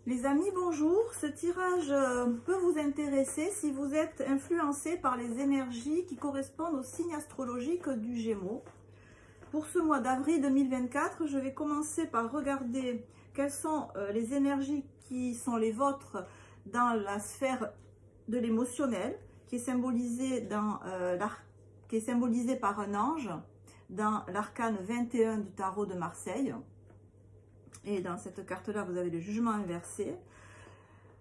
Les amis, bonjour. Ce tirage peut vous intéresser si vous êtes influencé par les énergies qui correspondent au signe astrologique du Gémeaux. Pour ce mois d'avril 2024, je vais commencer par regarder quelles sont les énergies qui sont les vôtres dans la sphère de l'émotionnel, qui est symbolisée par un ange dans l'arcane 21 du tarot de Marseille. Et dans cette carte-là, vous avez le jugement inversé.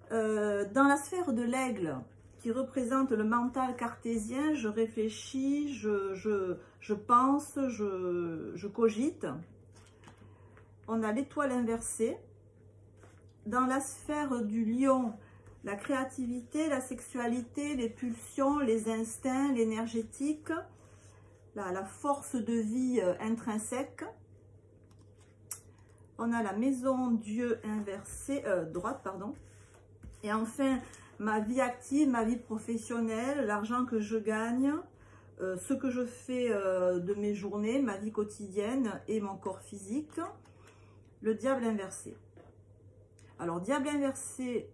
Dans la sphère de l'aigle, qui représente le mental cartésien, je réfléchis, je pense, je cogite. On a l'étoile inversée. Dans la sphère du lion, la créativité, la sexualité, les pulsions, les instincts, l'énergétique, la force de vie intrinsèque. On a la maison Dieu inversée, droite, pardon. Et enfin, ma vie active, ma vie professionnelle, l'argent que je gagne, ce que je fais de mes journées, ma vie quotidienne et mon corps physique. Le diable inversé. Alors, diable inversé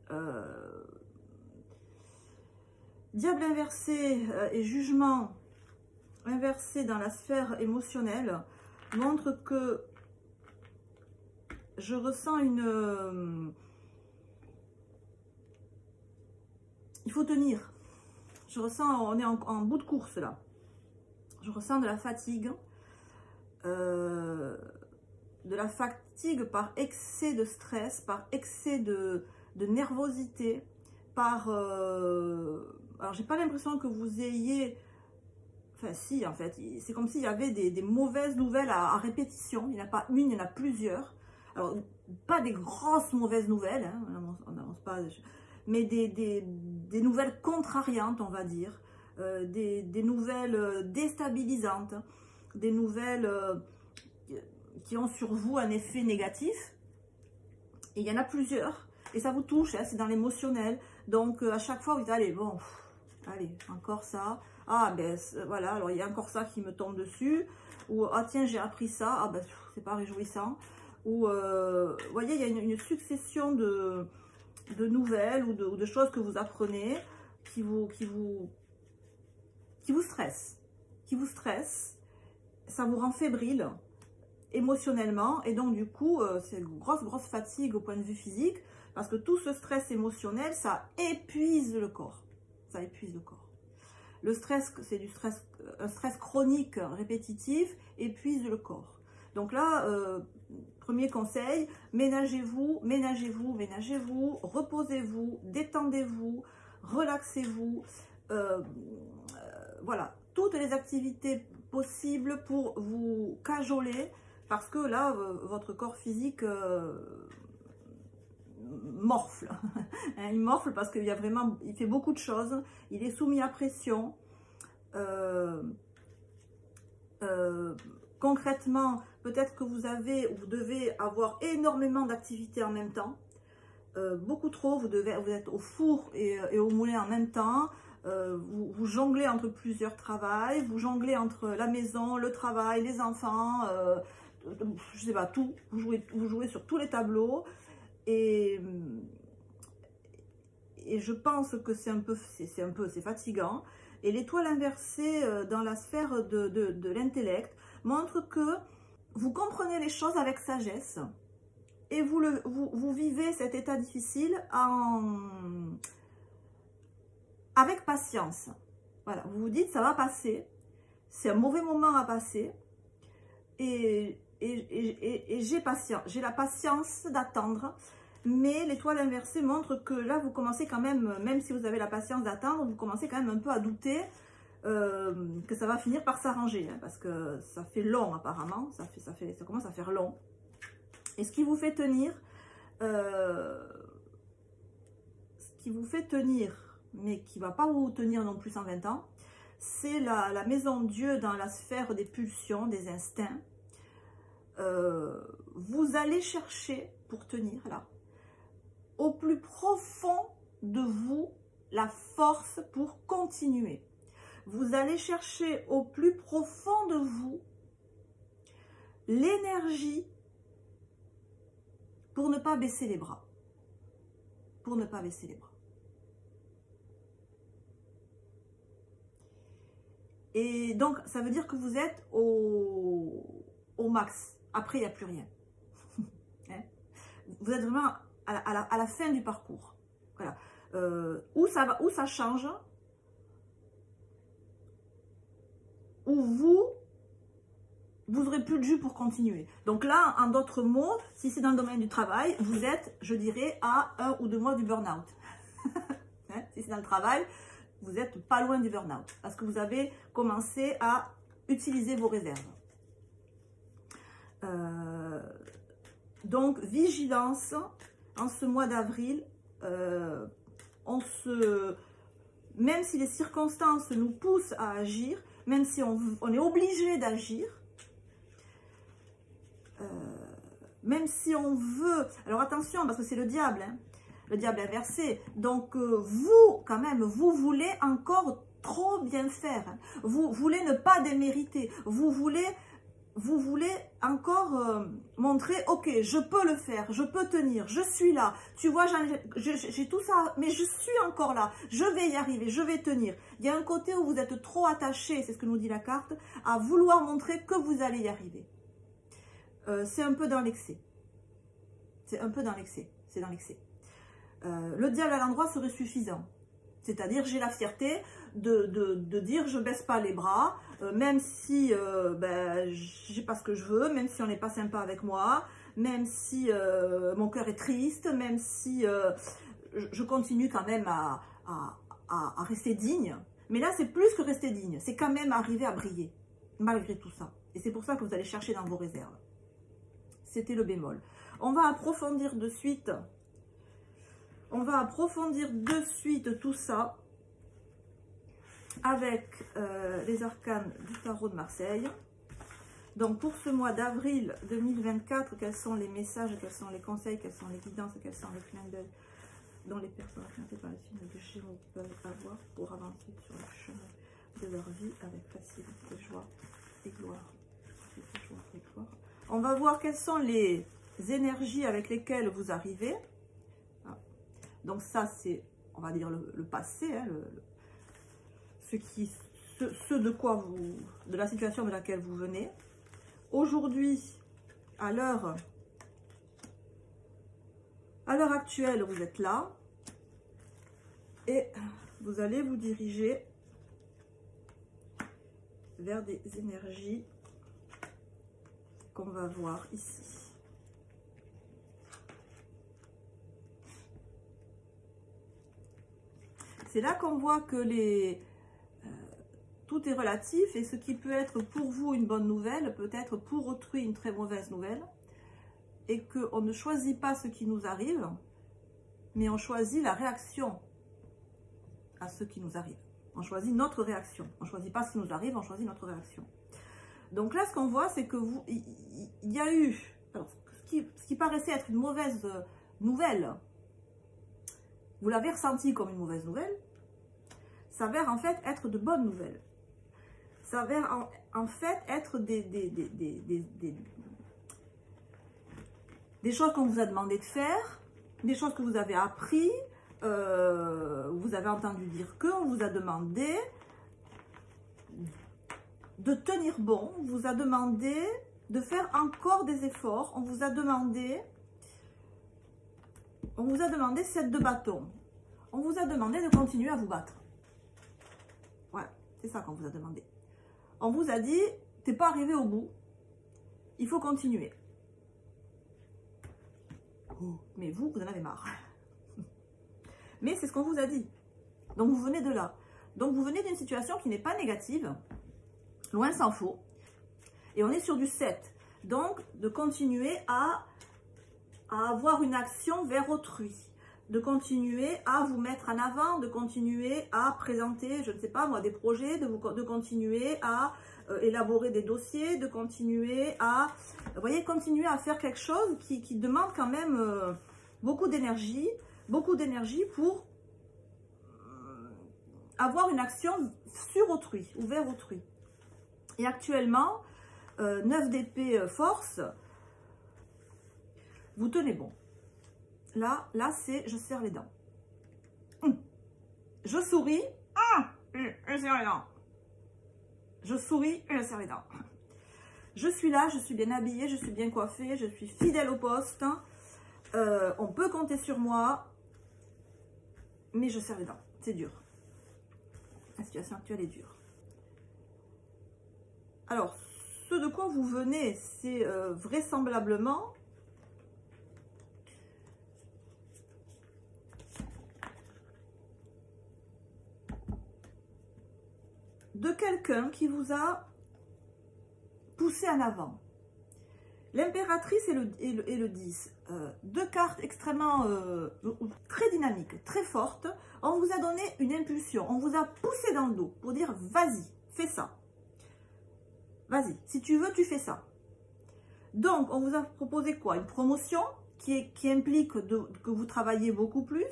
et jugement inversé dans la sphère émotionnelle montre que je ressens il faut tenir. Je ressens, on est en bout de course là. Je ressens de la fatigue. Par excès de stress, par excès de nervosité, alors j'ai pas l'impression que vous ayez... Enfin si, en fait, c'est comme s'il y avait des mauvaises nouvelles à répétition. Il n'y en a pas une, il y en a plusieurs. Alors, pas des grosses mauvaises nouvelles, hein, on n'avance pas, mais des nouvelles contrariantes, on va dire, des nouvelles déstabilisantes, des nouvelles qui ont sur vous un effet négatif. Et il y en a plusieurs, et ça vous touche, hein, c'est dans l'émotionnel. Donc, à chaque fois, vous dites, allez, bon, allez, encore ça. Ah, ben voilà, alors il y a encore ça qui me tombe dessus. Ou, ah tiens, j'ai appris ça. Ah, ben, c'est pas réjouissant. Ou, vous voyez, il y a une succession de nouvelles ou de choses que vous apprenez qui vous stressent. Ça vous rend fébrile émotionnellement. Et donc, du coup, c'est une grosse fatigue au point de vue physique. Parce que tout ce stress émotionnel, ça épuise le corps. Ça épuise le corps. Le stress, c'est un stress chronique répétitif, épuise le corps. Donc là, premier conseil, ménagez-vous, reposez-vous, détendez-vous, relaxez-vous. Voilà, toutes les activités possibles pour vous cajoler, parce que là, votre corps physique morfle. Il morfle parce qu'il y a vraiment, il fait beaucoup de choses, il est soumis à pression. Concrètement, peut-être que vous devez avoir énormément d'activités en même temps, beaucoup trop. Vous êtes au four et au moulin en même temps. Vous jonglez entre plusieurs travails, vous jonglez entre la maison, le travail, les enfants, je sais pas, tout. Vous jouez sur tous les tableaux. Et je pense que c'est fatigant. Et l'étoile inversée dans la sphère de l'intellect montre que vous comprenez les choses avec sagesse et vous vivez cet état difficile avec patience. Voilà, vous vous dites ça va passer, c'est un mauvais moment à passer et j'ai la patience d'attendre. Mais l'étoile inversée montre que là, vous commencez quand même si vous avez la patience d'attendre, vous commencez quand même un peu à douter que ça va finir par s'arranger. Hein, parce que ça fait long apparemment, ça commence à faire long. Et ce qui vous fait tenir, mais qui ne va pas vous tenir non plus en 20 ans, c'est la maison Dieu dans la sphère des pulsions, des instincts. Vous allez chercher pour tenir là, au plus profond de vous, la force pour continuer. Vous allez chercher au plus profond de vous l'énergie pour ne pas baisser les bras. pour ne pas baisser les bras. Et donc, ça veut dire que vous êtes au max. Après, il n'y a plus rien. Hein? Vous êtes vraiment à la fin du parcours. Voilà. Où ça change, où vous n'aurez plus de jus pour continuer. Donc là, en d'autres mots, si c'est dans le domaine du travail, vous êtes, je dirais, à 1 ou 2 mois du burn-out. Hein? Si c'est dans le travail, vous n'êtes pas loin du burn-out. Parce que vous avez commencé à utiliser vos réserves. Donc, vigilance, en ce mois d'avril, même si les circonstances nous poussent à agir, même si on est obligé d'agir, même si on veut, alors attention parce que c'est le diable, hein, le diable inversé, donc vous quand même, vous voulez encore trop bien faire, hein. Vous voulez ne pas démériter, vous voulez encore montrer, ok, je peux le faire, je peux tenir, je suis là, tu vois, j'ai tout ça, mais je suis encore là, je vais y arriver, je vais tenir. Il y a un côté où vous êtes trop attaché, c'est ce que nous dit la carte, à vouloir montrer que vous allez y arriver. C'est un peu dans l'excès. C'est un peu dans l'excès, c'est dans l'excès. Le diable à l'endroit serait suffisant. C'est-à-dire, j'ai la fierté de dire je baisse pas les bras, même si j'ai pas ce que je veux, même si on n'est pas sympa avec moi, même si mon cœur est triste, même si je continue quand même à rester digne. Mais là, c'est plus que rester digne, c'est quand même arriver à briller, malgré tout ça. Et c'est pour ça que vous allez chercher dans vos réserves. C'était le bémol. On va approfondir de suite. On va approfondir de suite tout ça avec les arcanes du tarot de Marseille. Donc pour ce mois d'avril 2024, quels sont les messages, quels sont les conseils, quelles sont les guidances, quels sont les clins d'œil dont les personnes affrontées par les signes de Gémeaux peuvent avoir pour avancer sur le chemin de leur vie avec facilité, joie et gloire. On va voir quelles sont les énergies avec lesquelles vous arrivez. Donc ça, c'est, on va dire, le passé, hein, ce de la situation de laquelle vous venez. Aujourd'hui, à l'heure actuelle, vous êtes là. Et vous allez vous diriger vers des énergies qu'on va voir ici. C'est là qu'on voit que tout est relatif et ce qui peut être pour vous une bonne nouvelle peut être pour autrui une très mauvaise nouvelle et qu'on ne choisit pas ce qui nous arrive, mais on choisit la réaction à ce qui nous arrive. On choisit notre réaction. On ne choisit pas ce qui nous arrive, on choisit notre réaction. Donc là, ce qu'on voit, c'est que il y a eu, alors, ce qui paraissait être une mauvaise nouvelle, vous l'avez ressenti comme une mauvaise nouvelle, s'avère en fait être de bonnes nouvelles. S'avère en fait être des choses qu'on vous a demandé de faire, des choses que vous avez appris, vous avez entendu dire qu'on vous a demandé de tenir bon, on vous a demandé de faire encore des efforts, on vous a demandé 7 de bâton. On vous a demandé de continuer à vous battre. Ouais, c'est ça qu'on vous a demandé. On vous a dit, t'es pas arrivé au bout, il faut continuer. Mais vous en avez marre. Mais c'est ce qu'on vous a dit. Donc vous venez de là. Donc vous venez d'une situation qui n'est pas négative, loin s'en faut. Et on est sur du 7. Donc de continuer à avoir une action vers autrui, de continuer à vous mettre en avant, de continuer à présenter, je ne sais pas moi, des projets, de continuer à élaborer des dossiers, de continuer à, vous voyez, continuer à faire quelque chose qui demande quand même beaucoup d'énergie pour avoir une action sur autrui, ou vers autrui. Et actuellement, 9 d'épée force, vous tenez bon. là, c'est je serre les dents. Je souris, je serre les dents. Je souris, je serre les dents. Je suis là, je suis bien habillée, je suis bien coiffée, je suis fidèle au poste. On peut compter sur moi, mais je serre les dents. C'est dur. La situation actuelle est dure. Alors, ce de quoi vous venez, c'est vraisemblablement de quelqu'un qui vous a poussé en avant. L'impératrice et le 10, deux cartes extrêmement très dynamiques, très fortes. On vous a donné une impulsion, on vous a poussé dans le dos pour dire vas-y, fais ça. Vas-y, si tu veux, tu fais ça. Donc, on vous a proposé quoi? Une promotion qui implique que vous travaillez beaucoup plus.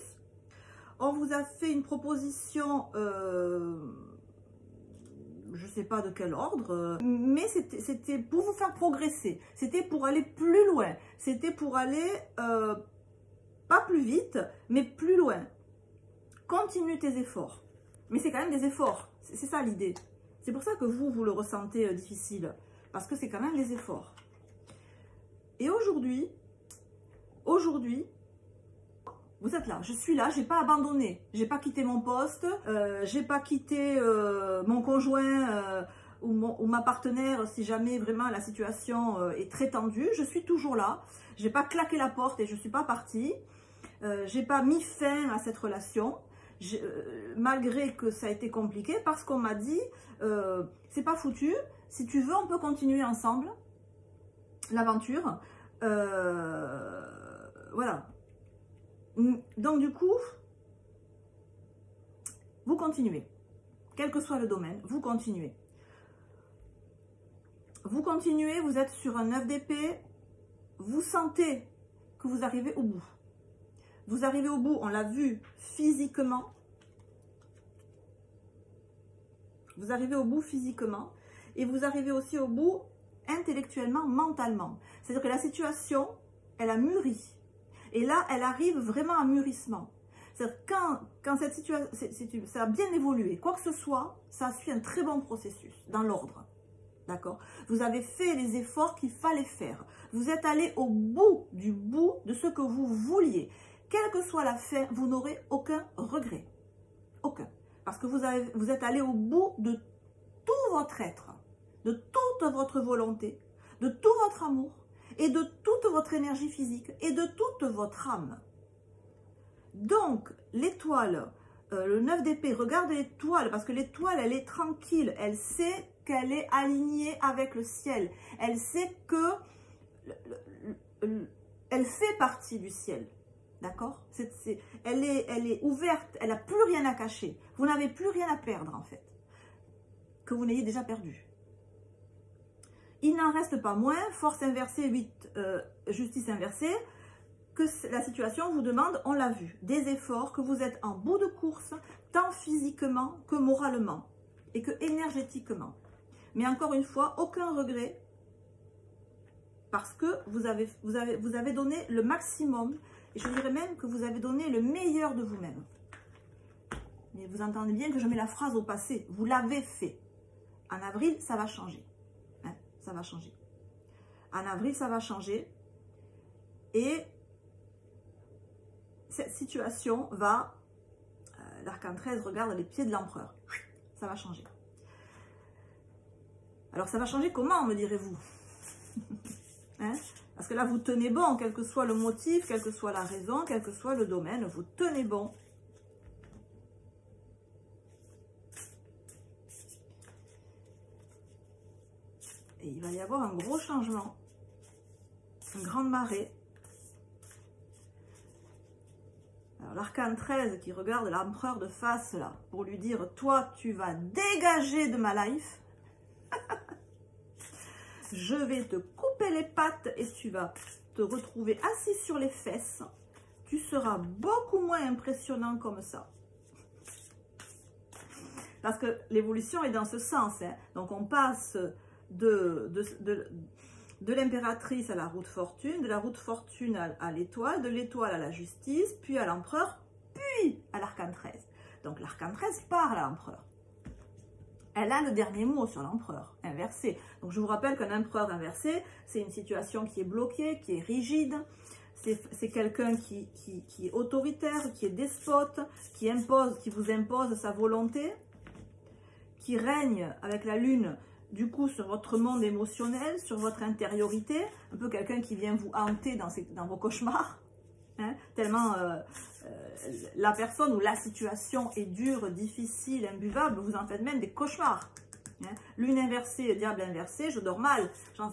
On vous a fait une proposition, je ne sais pas de quel ordre, mais c'était pour vous faire progresser. C'était pour aller plus loin. C'était pour aller, pas plus vite, mais plus loin. Continue tes efforts. Mais c'est quand même des efforts. C'est ça l'idée. C'est pour ça que vous le ressentez difficile. Parce que c'est quand même des efforts. Et aujourd'hui, vous êtes là. Je suis là, je n'ai pas abandonné. Je n'ai pas quitté mon poste. Je n'ai pas quitté mon conjoint ou ma partenaire si jamais vraiment la situation est très tendue. Je suis toujours là. Je n'ai pas claqué la porte et je ne suis pas partie. Je n'ai pas mis fin à cette relation. Malgré que ça a été compliqué, parce qu'on m'a dit c'est pas foutu, si tu veux on peut continuer ensemble l'aventure, voilà. Donc du coup vous continuez, quel que soit le domaine, vous continuez, vous êtes sur un 9 d'épée, vous sentez que vous arrivez au bout. Vous arrivez au bout, on l'a vu physiquement. Vous arrivez au bout physiquement. Et vous arrivez aussi au bout intellectuellement, mentalement. C'est-à-dire que la situation, elle a mûri. Et là, elle arrive vraiment à mûrissement. C'est-à-dire quand cette situation, ça a bien évolué, quoi que ce soit, ça suit un très bon processus, dans l'ordre. D'accord? Vous avez fait les efforts qu'il fallait faire. Vous êtes allé au bout de ce que vous vouliez. Quelle que soit la fin, vous n'aurez aucun regret. Aucun. Parce que vous êtes allé au bout de tout votre être, de toute votre volonté, de tout votre amour, et de toute votre énergie physique, et de toute votre âme. Donc, l'étoile, le 9 d'épée, regarde l'étoile, parce que l'étoile, elle est tranquille, elle sait qu'elle est alignée avec le ciel. Elle sait que elle fait partie du ciel. D'accord? Elle est ouverte, elle n'a plus rien à cacher. Vous n'avez plus rien à perdre en fait. Que vous n'ayez déjà perdu. Il n'en reste pas moins, force inversée, 8, justice inversée, que la situation vous demande, on l'a vu, des efforts, que vous êtes en bout de course, tant physiquement que moralement et que énergétiquement. Mais encore une fois, aucun regret parce que vous avez donné le maximum. Et je dirais même que vous avez donné le meilleur de vous-même. Mais vous entendez bien que je mets la phrase au passé. Vous l'avez fait. En avril, ça va changer. Hein, ça va changer. En avril, ça va changer. Et cette situation va... L'arcane 13 regarde les pieds de l'empereur. Ça va changer. Alors, ça va changer comment, me direz-vous? Hein? Parce que là, vous tenez bon, quel que soit le motif, quelle que soit la raison, quel que soit le domaine, vous tenez bon. Et il va y avoir un gros changement, une grande marée. Alors, l'arcane 13 qui regarde l'empereur de face, là, pour lui dire, toi, tu vas dégager de ma life. Je vais te couper les pattes et tu vas te retrouver assis sur les fesses. Tu seras beaucoup moins impressionnant comme ça. Parce que l'évolution est dans ce sens. Hein. Donc, on passe de l'impératrice à la roue de fortune, de la roue de fortune à l'étoile, de l'étoile à la justice, puis à l'empereur, puis à l'arcane 13. Donc l'arcane 13 parle à l'empereur. Elle a le dernier mot sur l'empereur inversé. Donc je vous rappelle qu'un empereur inversé, c'est une situation qui est bloquée, qui est rigide. C'est quelqu'un qui est autoritaire, qui est despote, qui vous impose sa volonté, qui règne avec la lune, du coup, sur votre monde émotionnel, sur votre intériorité. Un peu quelqu'un qui vient vous hanter dans vos cauchemars. Hein, tellement la personne ou la situation est dure, difficile, imbuvable, vous en faites même des cauchemars. Hein. Lune inversée, diable inversé, je dors mal, je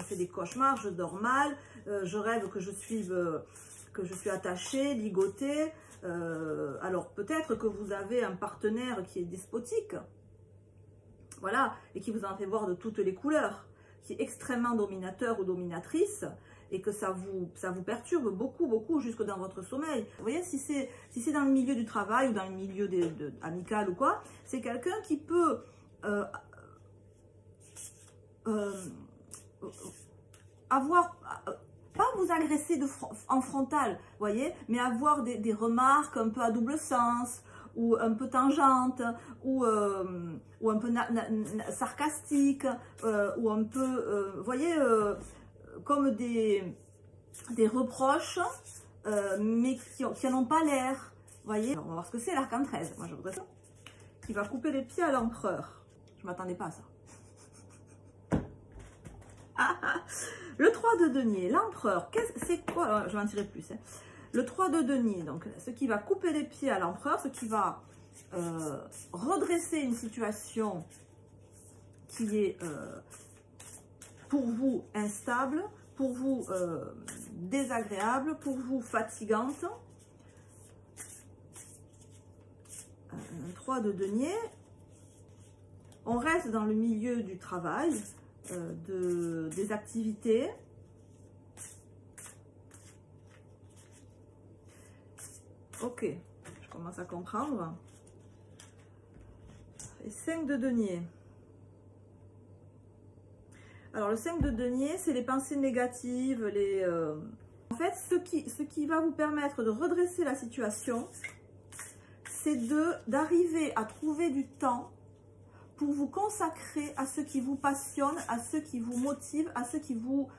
fais des cauchemars, je dors mal, je rêve que je suis attachée, ligotée. Alors peut-être que vous avez un partenaire qui est despotique, voilà, et qui vous en fait voir de toutes les couleurs, qui est extrêmement dominateur ou dominatrice, et que ça vous perturbe beaucoup, beaucoup, jusque dans votre sommeil. Vous voyez, si c'est dans le milieu du travail ou dans le milieu amical ou quoi, c'est quelqu'un qui peut pas vous agresser en frontal, vous voyez, mais avoir des remarques un peu à double sens, ou un peu tangentes, ou un peu sarcastiques, ou un peu, vous voyez, comme des reproches, mais qui n'en ont pas l'air. Vous voyez, alors, on va voir ce que c'est l'arcane 13. Moi, je voudrais ça. Qui va couper les pieds à l'empereur. Je ne m'attendais pas à ça. Le 3 de denier, l'empereur, c'est quoi? Je vais en tirer plus. Hein. Le 3 de denier, donc ce qui va couper les pieds à l'empereur, ce qui va redresser une situation qui est pour vous instable, pour vous désagréable, pour vous fatigante. 3 de denier, on reste dans le milieu du travail, des activités. Ok, je commence à comprendre. Et 5 de denier. Alors le 5 de denier, c'est les pensées négatives, en fait, ce qui va vous permettre de redresser la situation, c'est d'arriver à trouver du temps pour vous consacrer à ce qui vous passionne, à ce qui vous motive, à ce qui vous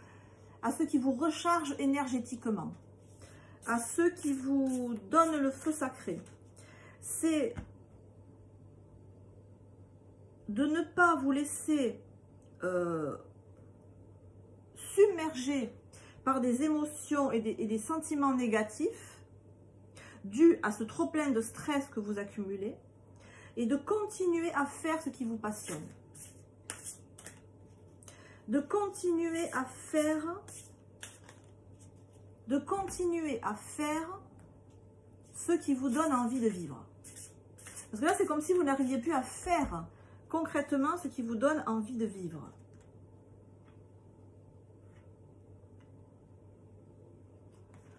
recharge énergétiquement, à ce qui vous donne le feu sacré. C'est de ne pas vous laisser submerger par des émotions et des sentiments négatifs dus à ce trop-plein de stress que vous accumulez, et de continuer à faire ce qui vous passionne. De continuer à faire ce qui vous donne envie de vivre. Parce que là, c'est comme si vous n'arriviez plus à faire concrètement ce qui vous donne envie de vivre.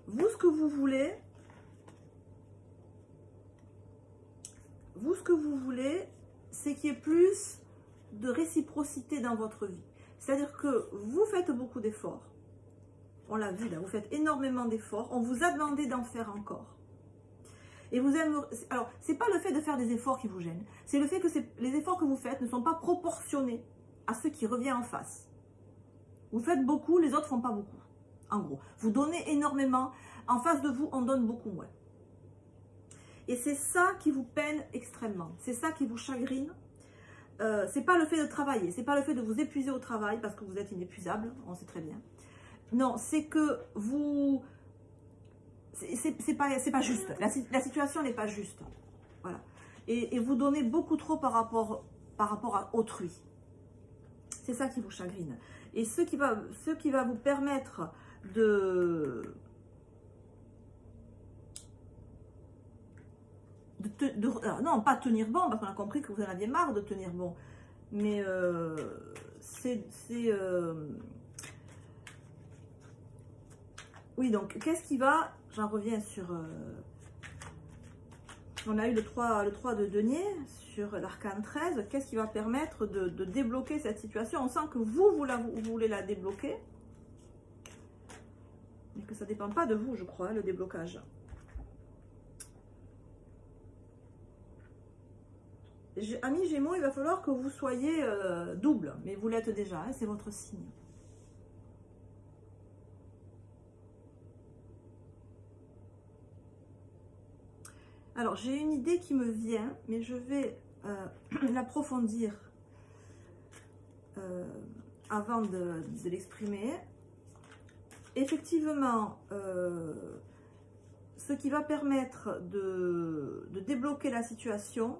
Vous, ce que vous voulez, c'est qu'il y ait plus de réciprocité dans votre vie. C'est-à-dire que vous faites beaucoup d'efforts. On l'a vu là, vous faites énormément d'efforts. On vous a demandé d'en faire encore. Et vous aimez. Alors, c'est pas le fait de faire des efforts qui vous gêne. C'est le fait que les efforts que vous faites ne sont pas proportionnés à ce qui revient en face. Vous faites beaucoup, les autres font pas beaucoup. En gros, vous donnez énormément. En face de vous, on donne beaucoup moins. Et c'est ça qui vous peine extrêmement. C'est ça qui vous chagrine. C'est pas le fait de travailler. C'est pas le fait de vous épuiser au travail parce que vous êtes inépuisable. On sait très bien. Non, c'est que vous... C'est pas juste. La situation n'est pas juste. Voilà. Et vous donnez beaucoup trop par rapport à autrui. C'est ça qui vous chagrine. Et ce qui va vous permettre non, pas tenir bon, parce qu'on a compris que vous en aviez marre de tenir bon. Mais oui, donc, qu'est-ce qui va... J'en reviens sur... On a eu le 3 de denier sur l'arcane 13. Qu'est-ce qui va permettre de débloquer cette situation? On sent que vous voulez la débloquer. Mais que ça ne dépend pas de vous, je crois, le déblocage. Amis Gémeaux, il va falloir que vous soyez double. Mais vous l'êtes déjà, hein, c'est votre signe. Alors, j'ai une idée qui me vient, mais je vais l'approfondir avant de l'exprimer. Effectivement, ce qui va permettre de débloquer la situation,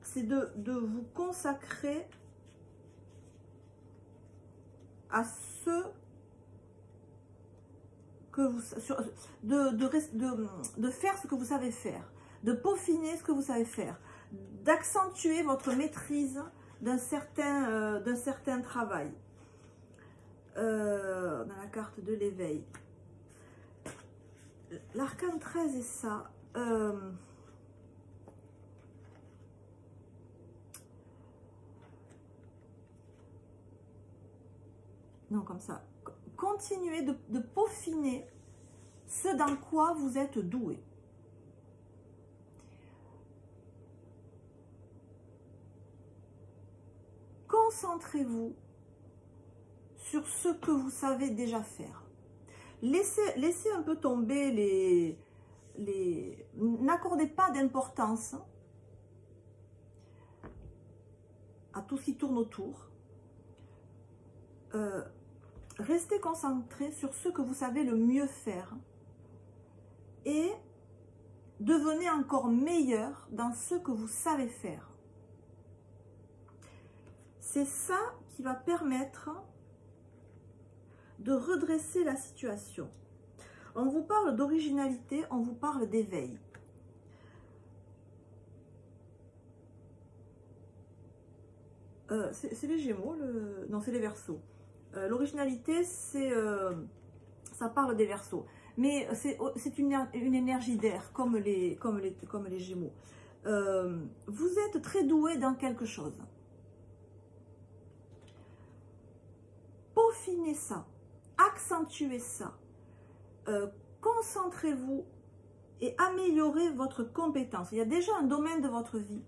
c'est de vous consacrer à ce que vous, de faire ce que vous savez faire, de peaufiner ce que vous savez faire, d'accentuer votre maîtrise d'un certain travail. Dans la carte de l'éveil, l'arcane 13 est ça. Non, comme ça. Continuez de peaufiner ce dans quoi vous êtes doué. Concentrez-vous sur ce que vous savez déjà faire. Laissez un peu tomber n'accordez pas d'importance à tout ce qui tourne autour. Restez concentré sur ce que vous savez le mieux faire et devenez encore meilleur dans ce que vous savez faire. C'est ça qui va permettre de redresser la situation. On vous parle d'originalité, on vous parle d'éveil. C'est les Gémeaux, non c'est les Verseaux. L'originalité, ça parle des Verseaux, mais c'est une énergie d'air, comme les Gémeaux. Vous êtes très doué dans quelque chose. Peaufinez ça, accentuez ça, concentrez-vous et améliorez votre compétence. Il y a déjà un domaine de votre vie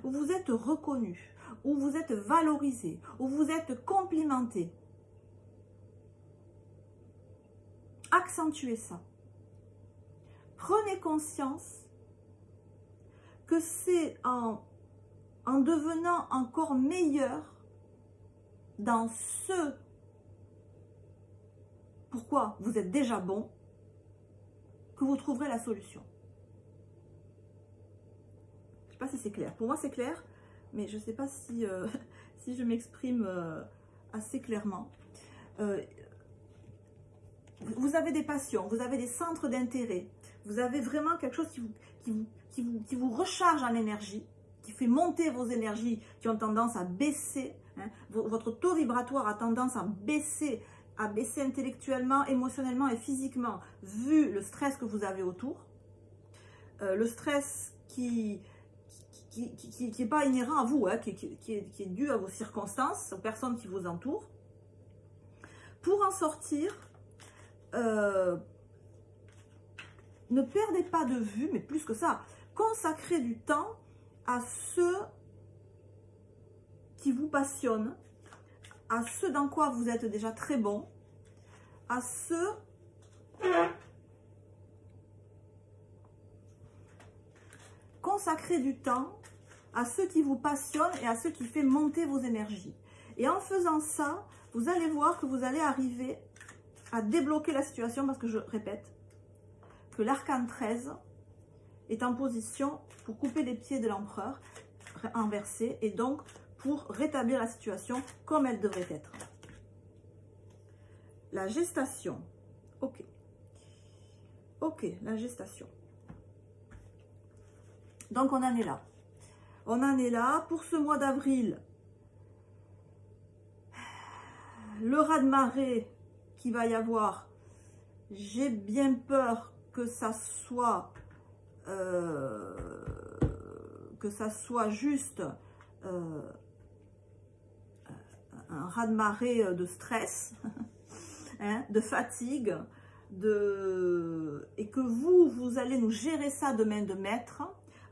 où vous êtes reconnu, où vous êtes valorisé, où vous êtes complimenté. Accentuez ça. Prenez conscience que c'est en devenant encore meilleur dans ce pourquoi vous êtes déjà bon que vous trouverez la solution. Je ne sais pas si c'est clair. Pour moi, c'est clair, mais je ne sais pas si, si je m'exprime assez clairement. Vous avez des passions, vous avez des centres d'intérêt, vous avez vraiment quelque chose qui vous recharge en énergie, qui fait monter vos énergies qui ont tendance à baisser. Hein. Votre taux vibratoire a tendance à baisser intellectuellement, émotionnellement et physiquement, vu le stress que vous avez autour. Le stress qui n'est pas inhérent à vous, hein, qui est dû à vos circonstances, aux personnes qui vous entourent. Pour en sortir, ne perdez pas de vue, mais plus que ça, consacrez du temps à ce qui vous passionne, à ce dans quoi vous êtes déjà très bon, à ce consacrez du temps à ce qui vous passionne et à ce qui fait monter vos énergies. Et en faisant ça, vous allez voir que vous allez arriver à débloquer la situation, parce que je répète que l'arcane 13 est en position pour couper les pieds de l'empereur inversé et donc pour rétablir la situation comme elle devrait être. La gestation. Ok. Ok, la gestation. Donc on en est là. On en est là pour ce mois d'avril. Le raz-de-marée qu'il va y avoir, j'ai bien peur que ça soit que ça soit juste un raz-de-marée de stress, hein, de fatigue, et que vous allez nous gérer ça de main de maître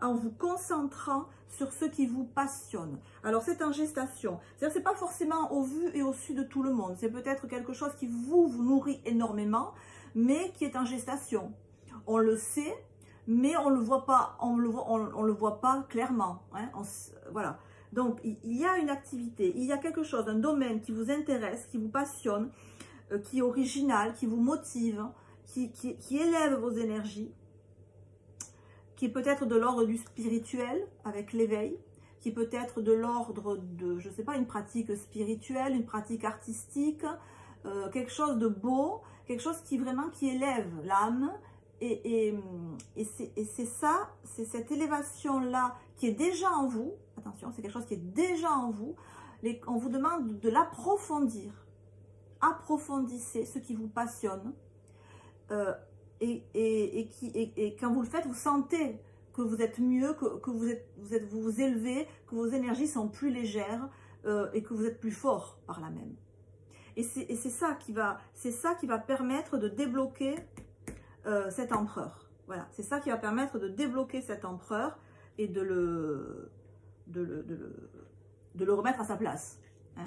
en vous concentrant sur ce qui vous passionne. Alors c'est en gestation, c'est-à-dire c'est pas forcément au vu et au su de tout le monde, c'est peut-être quelque chose qui vous nourrit énormément, mais qui est en gestation. On le sait, mais on le voit pas, on le voit pas clairement, hein, voilà. Donc il y a une activité, il y a quelque chose, un domaine qui vous intéresse, qui vous passionne, qui est original, qui vous motive, qui élève vos énergies, qui est peut-être de l'ordre du spirituel avec l'éveil, qui peut être de l'ordre de, je sais pas, une pratique spirituelle, une pratique artistique, quelque chose de beau, quelque chose qui vraiment qui élève l'âme. Et c'est ça, c'est cette élévation-là qui est déjà en vous. Attention, c'est quelque chose qui est déjà en vous. On vous demande de l'approfondir. Approfondissez ce qui vous passionne. Et quand vous le faites, vous sentez que vous êtes mieux, que vous vous élevez, que vos énergies sont plus légères et que vous êtes plus fort par là même. Et c'est ça qui va permettre de débloquer cet empereur. Voilà, c'est ça qui va permettre de débloquer cet empereur et de le remettre à sa place. Hein.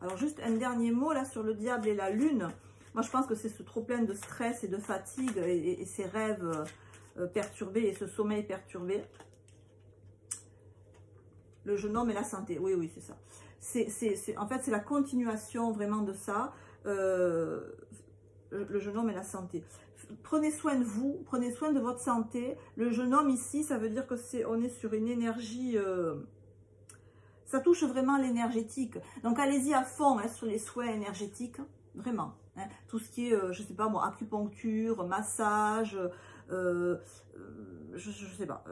Alors juste un dernier mot là sur le diable et la lune. Moi je pense que c'est ce trop plein de stress et de fatigue et ces rêves perturbés et ce sommeil perturbé. Le jeune homme et la santé, oui, oui, c'est ça. En fait, c'est la continuation vraiment de ça. Le jeune homme et la santé. Prenez soin de vous, prenez soin de votre santé. Le jeune homme ici, ça veut dire que on est sur une énergie, ça touche vraiment l'énergétique. Donc allez-y à fond hein, sur les soins énergétiques, vraiment. Hein. Tout ce qui est, je sais pas moi, acupuncture, massage, je sais pas.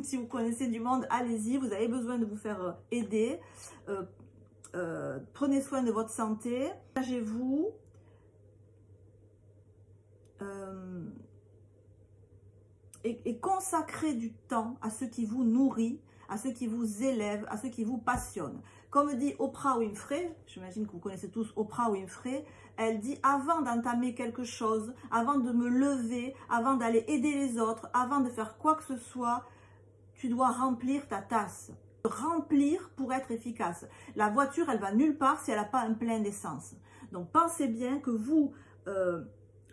Si vous connaissez du monde, allez-y. Vous avez besoin de vous faire aider. Prenez soin de votre santé. Engagez-vous. Et consacrez du temps à ce qui vous nourrit, à ce qui vous élève, à ce qui vous passionne. Comme dit Oprah Winfrey, j'imagine que vous connaissez tous Oprah Winfrey, elle dit avant d'entamer quelque chose, avant de me lever, avant d'aller aider les autres, avant de faire quoi que ce soit, tu dois remplir ta tasse. Remplir pour être efficace. La voiture, elle va nulle part si elle n'a pas un plein d'essence. Donc pensez bien que vous...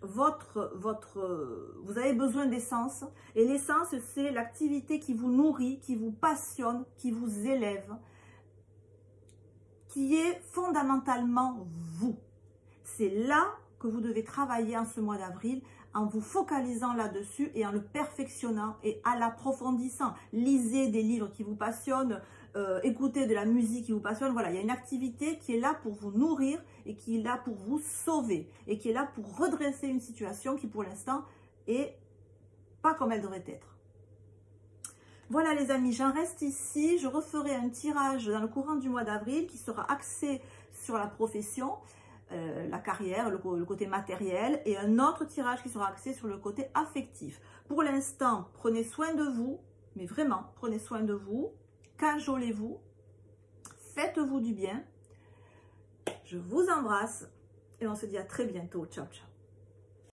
vous avez besoin d'essence et l'essence c'est l'activité qui vous nourrit, qui vous passionne, qui vous élève, qui est fondamentalement vous. C'est là que vous devez travailler en ce mois d'avril en vous focalisant là-dessus et en le perfectionnant et en l'approfondissant. Lisez des livres qui vous passionnent, écoutez de la musique qui vous passionne. Voilà, il y a une activité qui est là pour vous nourrir et qui est là pour vous sauver et qui est là pour redresser une situation qui pour l'instant est pas comme elle devrait être. Voilà les amis, j'en reste ici. Je referai un tirage dans le courant du mois d'avril qui sera axé sur la profession, la carrière, le côté matériel, et un autre tirage qui sera axé sur le côté affectif. Pour l'instant, prenez soin de vous, mais vraiment, prenez soin de vous, cajolez-vous, faites-vous du bien. Je vous embrasse et on se dit à très bientôt. Ciao, ciao.